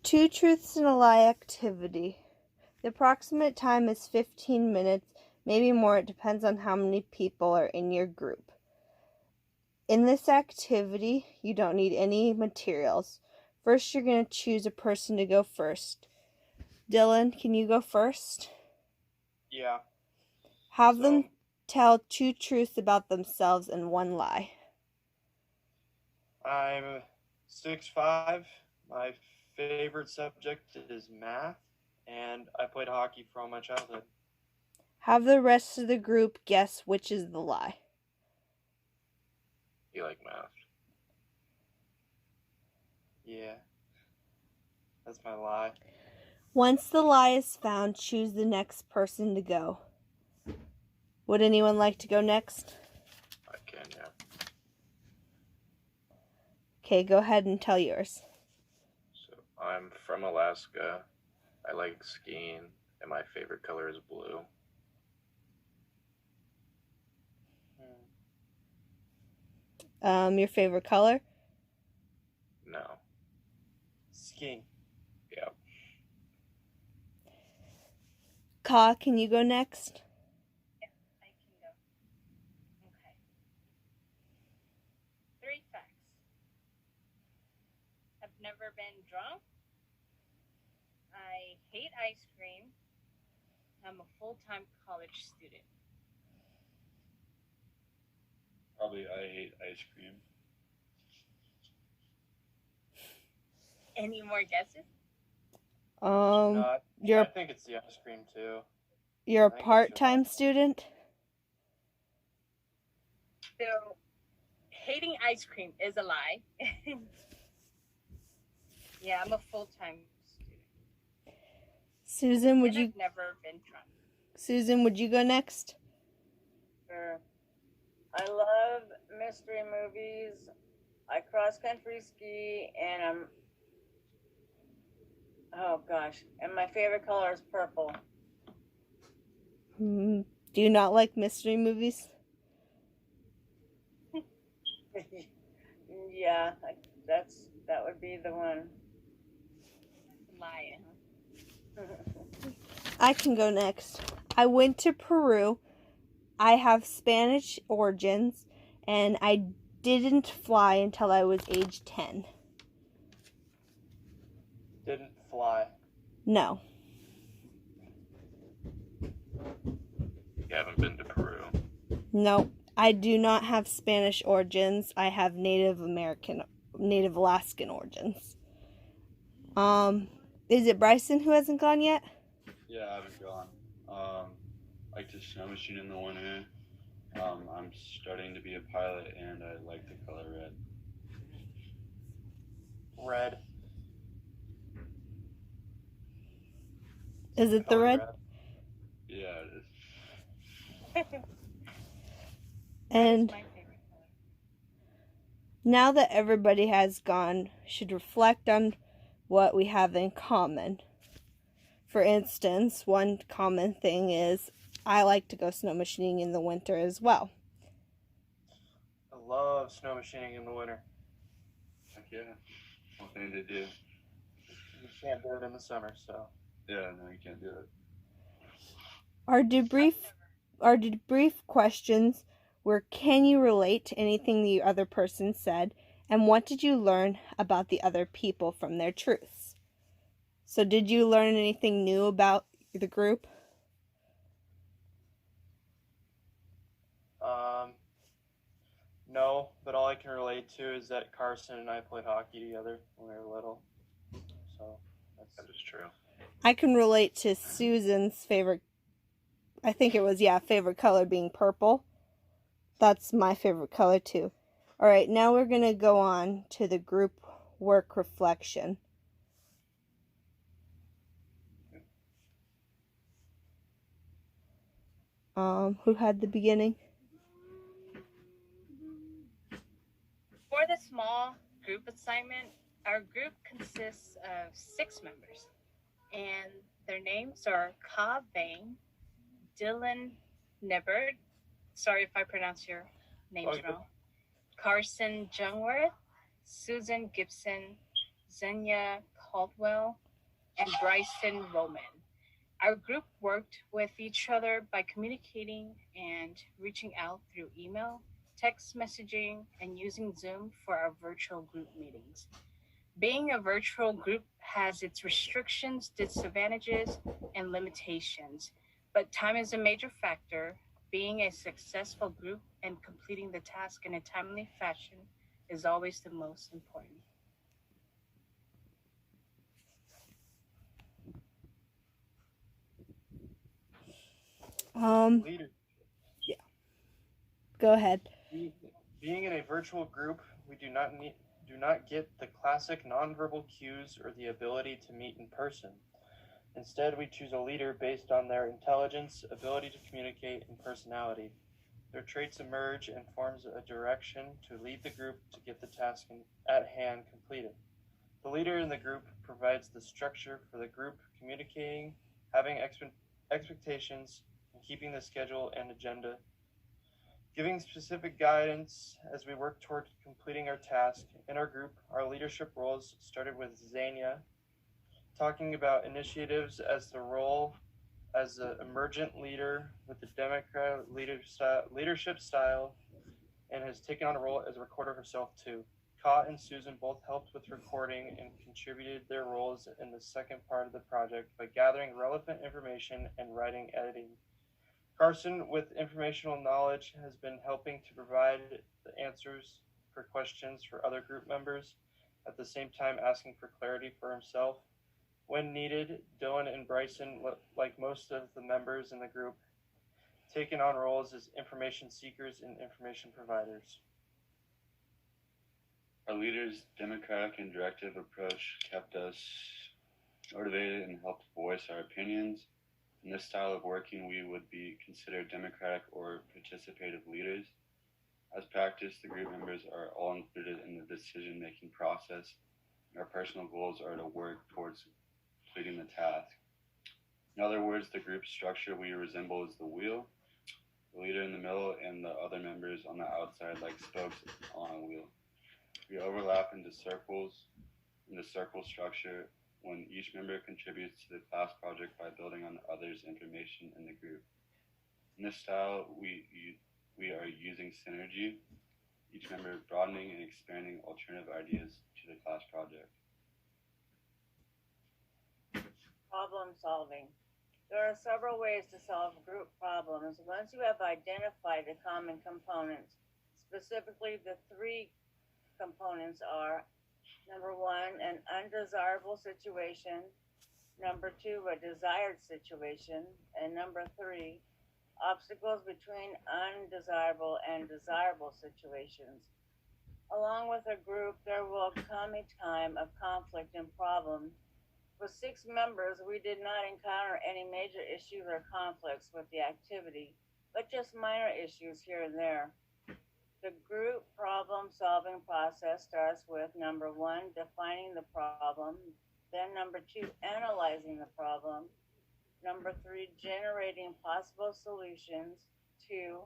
Two truths and a lie activity. The approximate time is 15 minutes, maybe more. It depends on how many people are in your group. In this activity, you don't need any materials. First, you're going to choose a person to go first. Dylan, can you go first? Yeah. Have them tell two truths about themselves and one lie. I'm 6'5". My favorite subject is math, and I played hockey for all my childhood. Have the rest of the group guess which is the lie. You like math? Yeah. That's my lie. Once the lie is found, choose the next person to go. Would anyone like to go next? I can, yeah. Okay, go ahead and tell yours. So, I'm from Alaska. I like skiing, and my favorite color is blue. Your favorite color? No. Skiing. Yeah. Ka, can you go next? Yeah, I can go. Okay. 3 facts. I've never been drunk. I hate ice cream. I'm a full-time college student. Probably I hate ice cream. Any more guesses? No, You're I think it's the ice cream too. you're a I think that's part-time your- student? So, hating ice cream is a lie. Yeah, I'm a full-time student. Susan, And I've never been drunk. Susan, would you go next? Sure. I love mystery movies. I cross-country ski, and and my favorite color is purple. Do you not like mystery movies? Yeah, that would be the one. Lie, huh? I can go next. I went to Peru. I have Spanish origins, and I didn't fly until I was age 10. Didn't fly. No. You haven't been to Peru. No. I do not have Spanish origins. I have Native Alaskan origins. Is it Bryson who hasn't gone yet? Yeah, I haven't gone. I like to snow machine in the winter. I'm studying to be a pilot, and I like the color red. Red. Is it the red? Yeah, it is. And my favorite color. now that everybody has gone, should reflect on what we have in common. For instance, one common thing is I like to go snow machining in the winter as well. I love snow machining in the winter. Heck yeah. One thing to do. You can't do it in the summer, so. Yeah, no, you can't do it. Our debrief questions were: can you relate to anything the other person said? And what did you learn about the other people from their truths? So did you learn anything new about the group? No, but all I can relate to is that Carson and I played hockey together when we were little. So that is true. I can relate to Susan's favorite color being purple. That's my favorite color too. All right, now we're going to go on to the group work reflection. Who had the beginning? For the small group assignment, our group consists of 6 members, and their names are Ka Bang, Dylan Nibbard, sorry if I pronounce your names wrong, Carson Jungworth, Susan Gibson, Xenia Caldwell, and Bryson Roman. Our group worked with each other by communicating and reaching out through email, text messaging, and using Zoom for our virtual group meetings. Being a virtual group has its restrictions, disadvantages, and limitations, but time is a major factor. Being a successful group and completing the task in a timely fashion is always the most important. Leader. Go ahead. Being in a virtual group, we do not get the classic nonverbal cues or the ability to meet in person. Instead, we choose a leader based on their intelligence, ability to communicate, and personality. Their traits emerge and forms a direction to lead the group to get the task at hand completed. The leader in the group provides the structure for the group, communicating, having expectations, and keeping the schedule and agenda, giving specific guidance as we work toward completing our task. In our group, our leadership roles started with Xenia talking about initiatives as the role as an emergent leader with the Democratic leadership style, and has taken on a role as a recorder herself too. Ka and Susan both helped with recording and contributed their roles in the second part of the project by gathering relevant information and writing editing. Carson, with informational knowledge, has been helping to provide the answers for questions for other group members, at the same time asking for clarity for himself. When needed, Dylan and Bryson, like most of the members in the group, taken on roles as information seekers and information providers. Our leader's democratic and directive approach kept us motivated and helped voice our opinions. In this style of working, we would be considered democratic or participative leaders. As practice, the group members are all included in the decision-making process. Our personal goals are to work towards completing the task. In other words, the group structure we resemble is the wheel, the leader in the middle, and the other members on the outside like spokes on a wheel. We overlap into circles in the circle structure when each member contributes to the class project by building on others' information in the group. In this style, we are using synergy, each member broadening and expanding alternative ideas to the class project. Problem solving. There are several ways to solve group problems. Once you have identified the common components, specifically the three components are: number one, an undesirable situation; number two, a desired situation; and number three, obstacles between undesirable and desirable situations. Along with a group, there will come a time of conflict and problem. With 6 members, we did not encounter any major issues or conflicts with the activity, but just minor issues here and there. The group problem-solving process starts with number 1, defining the problem, then number 2, analyzing the problem, number 3, generating possible solutions, 2,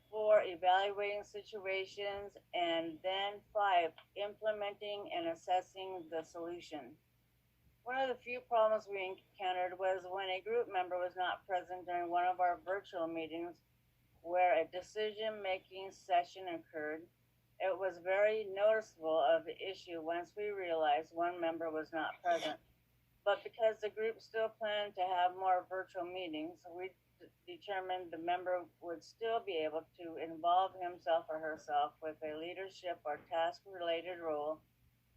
4, evaluating situations, and then 5, implementing and assessing the solution. One of the few problems we encountered was when a group member was not present during one of our virtual meetings where a decision-making session occurred. It was very noticeable of the issue once we realized one member was not present. But because the group still planned to have more virtual meetings, we determined the member would still be able to involve himself or herself with a leadership or task-related role,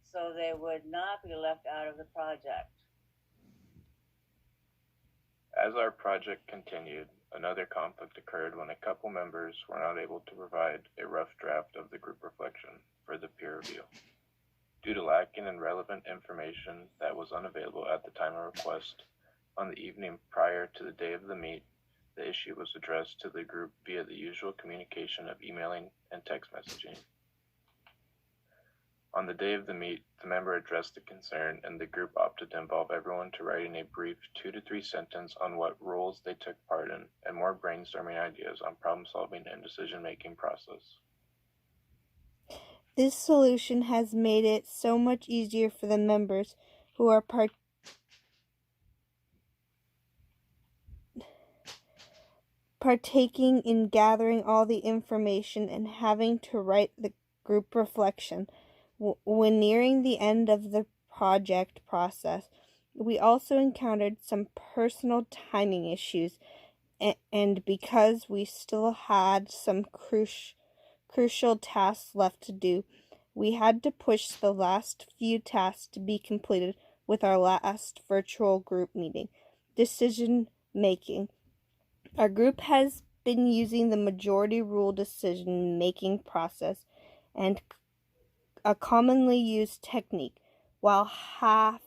so they would not be left out of the project. As our project continued, another conflict occurred when a couple members were not able to provide a rough draft of the group reflection for the peer review. Due to lacking in relevant information that was unavailable at the time of request, on the evening prior to the day of the meet, the issue was addressed to the group via the usual communication of emailing and text messaging. On the day of the meet, the member addressed the concern, and the group opted to involve everyone to writing a brief 2 to 3 sentence on what roles they took part in, and more brainstorming ideas on problem-solving and decision-making process. This solution has made it so much easier for the members who are partaking in gathering all the information and having to write the group reflection. When nearing the end of the project process, we also encountered some personal timing issues, and because we still had some crucial tasks left to do, we had to push the last few tasks to be completed with our last virtual group meeting. Decision making. Our group has been using the majority rule decision making process and a commonly used technique, while half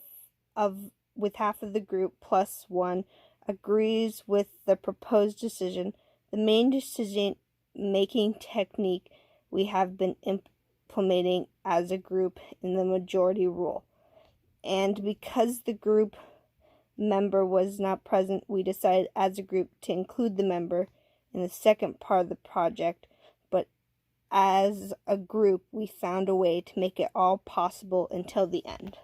of the group plus one agrees with the proposed decision. The main decision making technique we have been implementing as a group in the majority rule. And because the group member was not present, we decided as a group to include the member in the second part of the project, but as a group we found a way to make it all possible until the end.